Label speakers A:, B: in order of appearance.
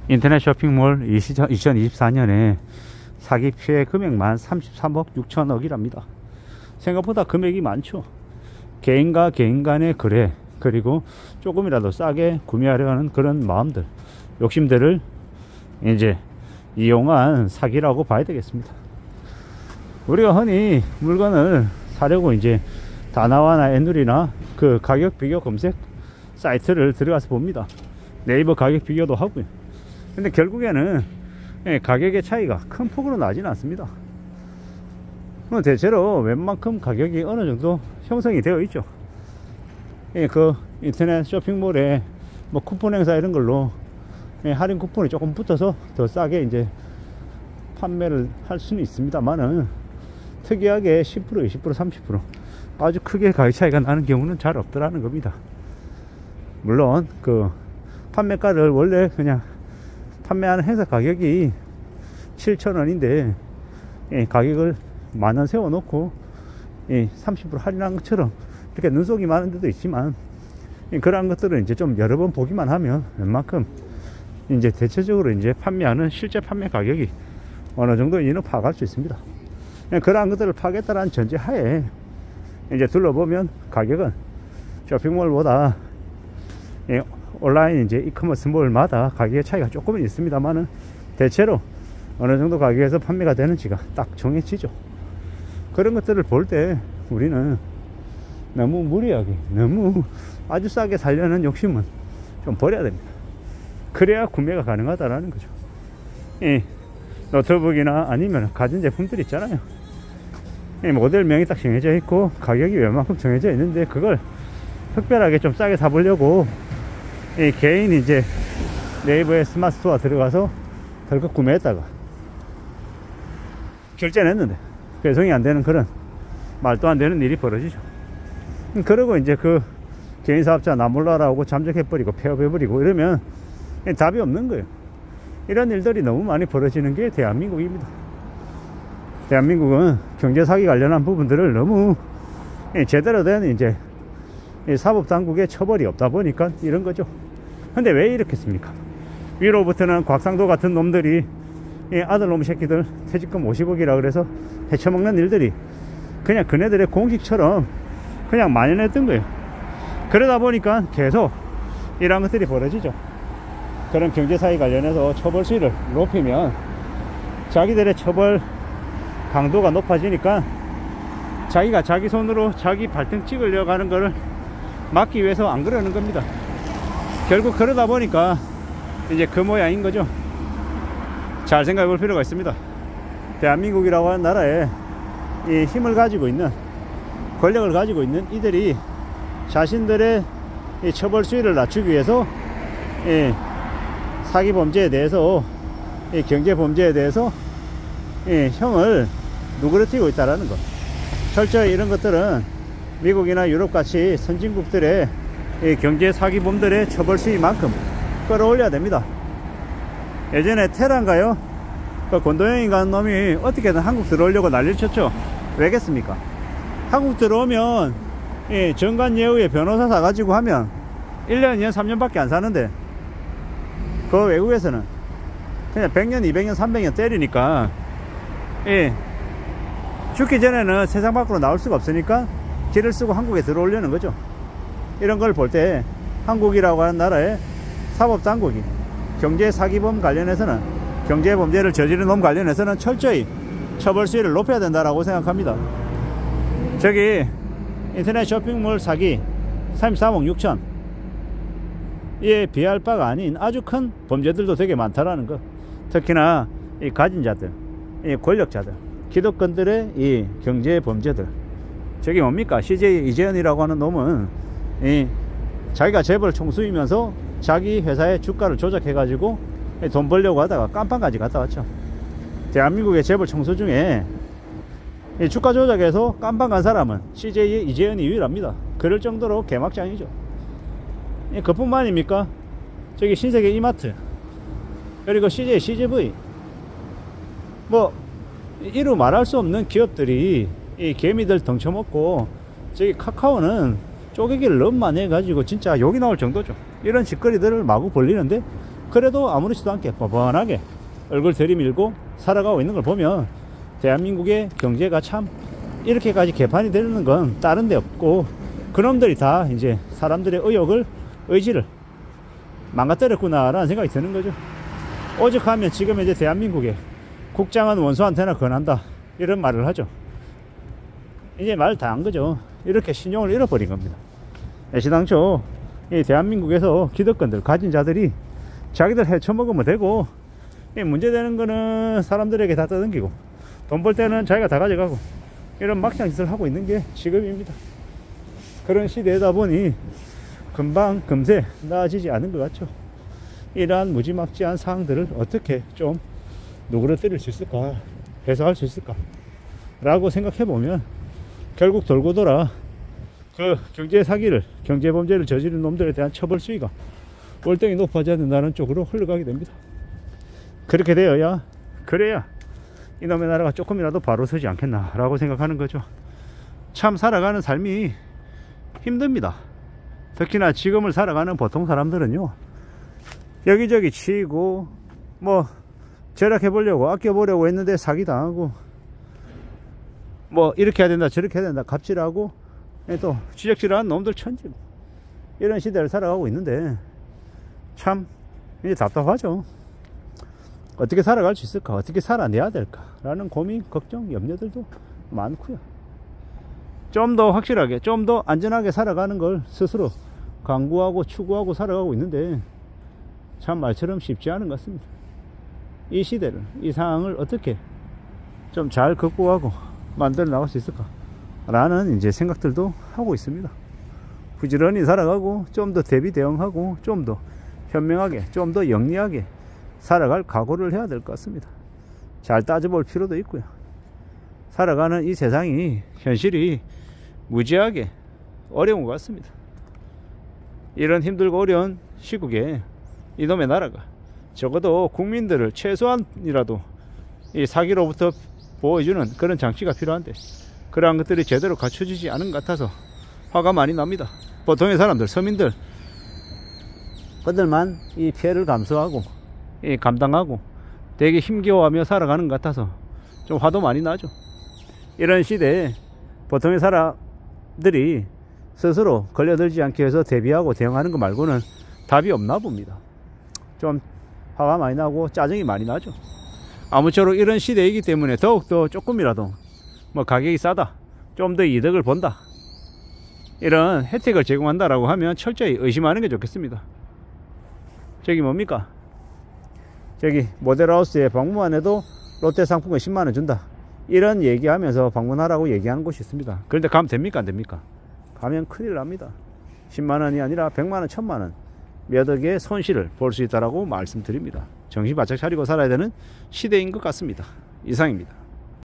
A: 인터넷 쇼핑몰 2024년에 사기 피해 금액만 33억 6천억이랍니다. 생각보다 금액이 많죠. 개인과 개인 간의 거래, 그리고 조금이라도 싸게 구매하려 하는 그런 마음들, 욕심들을 이제 이용한 사기라고 봐야 되겠습니다. 우리가 흔히 물건을 사려고 이제 다나와나 에누리나 그 가격 비교 검색 사이트를 들어가서 봅니다. 네이버 가격 비교도 하고요. 근데 결국에는 가격의 차이가 큰 폭으로 나지는 않습니다. 대체로 웬만큼 가격이 어느 정도 형성이 되어 있죠. 그 인터넷 쇼핑몰에 뭐 쿠폰 행사 이런 걸로 할인 쿠폰이 조금 붙어서 더 싸게 이제 판매를 할 수는 있습니다만은 특이하게 10%, 20%, 30% 아주 크게 가격 차이가 나는 경우는 잘 없더라는 겁니다. 물론 그 판매가를 원래 그냥 판매하는 행사 가격이 7,000원인데 가격을 10,000원 세워놓고 30% 할인한 것처럼 이렇게 눈속이 많은 데도 있지만, 그러한 것들은 이제 좀 여러 번 보기만 하면 웬만큼 이제 대체적으로 이제 판매하는 실제 판매 가격이 어느 정도인지는 파악할 수 있습니다. 그러한 것들을 파악했다는 전제 하에 이제 둘러보면 가격은 쇼핑몰보다 온라인 이제 이커머스 몰마다 가격의 차이가 조금은 있습니다만은 대체로 어느 정도 가격에서 판매가 되는지가 딱 정해지죠. 그런 것들을 볼 때 우리는 너무 무리하게, 너무 아주 싸게 살려는 욕심은 좀 버려야 됩니다. 그래야 구매가 가능하다라는 거죠. 노트북이나 아니면 가전제품들 있잖아요. 모델명이 딱 정해져 있고 가격이 웬만큼 정해져 있는데 그걸 특별하게 좀 싸게 사보려고 개인 이제 네이버에 스마트 스토어 들어가서 덜컥 구매했다가 결제는 했는데 배송이 안 되는 그런 말도 안 되는 일이 벌어지죠. 그리고 이제 그 개인 사업자 나 몰라라고 잠적해버리고 폐업해버리고 이러면 답이 없는 거예요. 이런 일들이 너무 많이 벌어지는 게 대한민국입니다. 대한민국은 경제 사기 관련한 부분들을 너무 제대로 된 이제 사법당국의 처벌이 없다 보니까 이런 거죠. 근데 왜 이렇겠습니까? 위로부터는 곽상도 같은 놈들이 아들놈 새끼들 퇴직금 50억이라 그래서 헤쳐먹는 일들이 그냥 그네들의 공식처럼 그냥 만연했던 거예요. 그러다 보니까 계속 이런 것들이 벌어지죠. 그런 경제사기 관련해서 처벌 수위를 높이면 자기들의 처벌 강도가 높아지니까 자기가 자기 손으로 자기 발등 찍으려고 하는 거를 막기 위해서 안 그러는 겁니다. 결국 그러다 보니까 이제 그 모양인 거죠. 잘 생각해 볼 필요가 있습니다. 대한민국이라고 하는 나라에 이 힘을 가지고 있는, 권력을 가지고 있는 이들이 자신들의 이 처벌 수위를 낮추기 위해서 사기 범죄에 대해서, 경제 범죄에 대해서 형을 누그러뜨리고 있다라는 것. 철저히 이런 것들은 미국이나 유럽 같이 선진국들의 경제 사기범들의 처벌 수위만큼 끌어올려야 됩니다. 예전에 테란가요? 그 권도영인가 놈이 어떻게든 한국 들어오려고 난리를 쳤죠. 왜겠습니까? 한국 들어오면 정관예우의 변호사 사가지고 하면 1년, 2년, 3년밖에 안 사는데 그 외국에서는 그냥 100년, 200년, 300년 때리니까 죽기 전에는 세상 밖으로 나올 수가 없으니까 길을 쓰고 한국에 들어오려는 거죠. 이런 걸 볼 때 한국이라고 하는 나라의 사법당국이 경제사기범 관련해서는, 경제범죄를 저지른 놈 관련해서는 철저히 처벌 수위를 높여야 된다라고 생각합니다. 저기 인터넷 쇼핑몰 사기 33억 6천, 이에 비할 바가 아닌 아주 큰 범죄들도 되게 많다라는 거. 특히나 이 가진 자들, 이 권력자들, 기득권들의 이 경제 범죄들. 저기 뭡니까? CJ 이재현이라고 하는 놈은 자기가 재벌 총수이면서 자기 회사의 주가를 조작해 가지고 돈 벌려고 하다가 깜빵까지 갔다 왔죠. 대한민국의 재벌 총수 중에 주가 조작해서 깜빵 간 사람은 CJ 이재현이 유일합니다. 그럴 정도로 개막장이죠. 그뿐만 아닙니까? 저기 신세계 이마트, 그리고 CJ CGV, 뭐 이루 말할 수 없는 기업들이 이 개미들 덩쳐먹고, 저기 카카오는 쪼개기를 너무 많이 해가지고 진짜 욕이 나올 정도죠. 이런 짓거리들을 마구 벌리는데 그래도 아무렇지도 않게 뻔뻔하게 얼굴 들이밀고 살아가고 있는 걸 보면 대한민국의 경제가 참 이렇게까지 개판이 되는 건 다른 데 없고, 그놈들이 다 이제 사람들의 의지를 망가뜨렸구나 라는 생각이 드는 거죠. 오죽하면 지금 이제 대한민국에 국장은 원수한테나 권한다 이런 말을 하죠. 이제 말 다 한 거죠. 이렇게 신용을 잃어버린 겁니다. 애시당초 이 대한민국에서 기득권들 가진 자들이 자기들 헤쳐먹으면 되고, 문제되는 거는 사람들에게 다 떠넘기고, 돈 벌 때는 자기가 다 가져가고, 이런 막장 짓을 하고 있는 게 지금입니다. 그런 시대다 보니 금방 금세 나아지지 않은 것 같죠. 이러한 무지막지한 사항들을 어떻게 좀 누그러뜨릴 수 있을까, 해소할 수 있을까 라고 생각해 보면 결국 돌고 돌아 그 경제 사기를, 경제 범죄를 저지른 놈들에 대한 처벌 수위가 월등히 높아져야 된다는 쪽으로 흘러가게 됩니다. 그렇게 되어야, 그래야 이놈의 나라가 조금이라도 바로 서지 않겠나 라고 생각하는 거죠. 참 살아가는 삶이 힘듭니다. 특히나 지금을 살아가는 보통 사람들은요, 여기저기 치이고 뭐 절약해 보려고 아껴 보려고 했는데 사기 당하고, 뭐 이렇게 해야 된다 저렇게 해야 된다 갑질하고, 또 지적질하는 놈들 천지고, 이런 시대를 살아가고 있는데 참 이제 답답하죠. 어떻게 살아갈 수 있을까, 어떻게 살아내야 될까 라는 고민, 걱정, 염려들도 많고요. 좀 더 확실하게, 좀 더 안전하게 살아가는 걸 스스로 강구하고 추구하고 살아가고 있는데 참 말처럼 쉽지 않은 것 같습니다. 이 시대를, 이 상황을 어떻게 좀 잘 극복하고 만들어 나갈 수 있을까 라는 이제 생각들도 하고 있습니다. 부지런히 살아가고 좀 더 대비 대응하고 좀 더 현명하게, 좀 더 영리하게 살아갈 각오를 해야 될 것 같습니다. 잘 따져볼 필요도 있고요. 살아가는 이 세상이, 현실이 무지하게 어려운 것 같습니다. 이런 힘들고 어려운 시국에 이놈의 나라가 적어도 국민들을 최소한이라도 이 사기로부터 보호해주는 그런 장치가 필요한데, 그러한 것들이 제대로 갖춰지지 않은 것 같아서 화가 많이 납니다. 보통의 사람들, 서민들 그들만 이 피해를 감수하고 감당하고 되게 힘겨워하며 살아가는 것 같아서 좀 화도 많이 나죠. 이런 시대에 보통의 사람들이 스스로 걸려들지 않기 위해서 대비하고 대응하는 것 말고는 답이 없나 봅니다. 좀 화가 많이 나고 짜증이 많이 나죠. 아무쪼록 이런 시대이기 때문에 더욱더 조금이라도 뭐 가격이 싸다, 좀 더 이득을 본다, 이런 혜택을 제공한다라고 하면 철저히 의심하는 게 좋겠습니다. 저기 뭡니까? 저기 모델하우스에 방문만 해도 롯데 상품권 10만원 준다, 이런 얘기하면서 방문하라고 얘기하는 곳이 있습니다. 그런데 가면 됩니까 안 됩니까? 가면 큰일 납니다. 10만원이 아니라 100만원 1000만원 몇 억의 손실을 볼 수 있다라고 말씀드립니다. 정신 바짝 차리고 살아야 되는 시대인 것 같습니다. 이상입니다.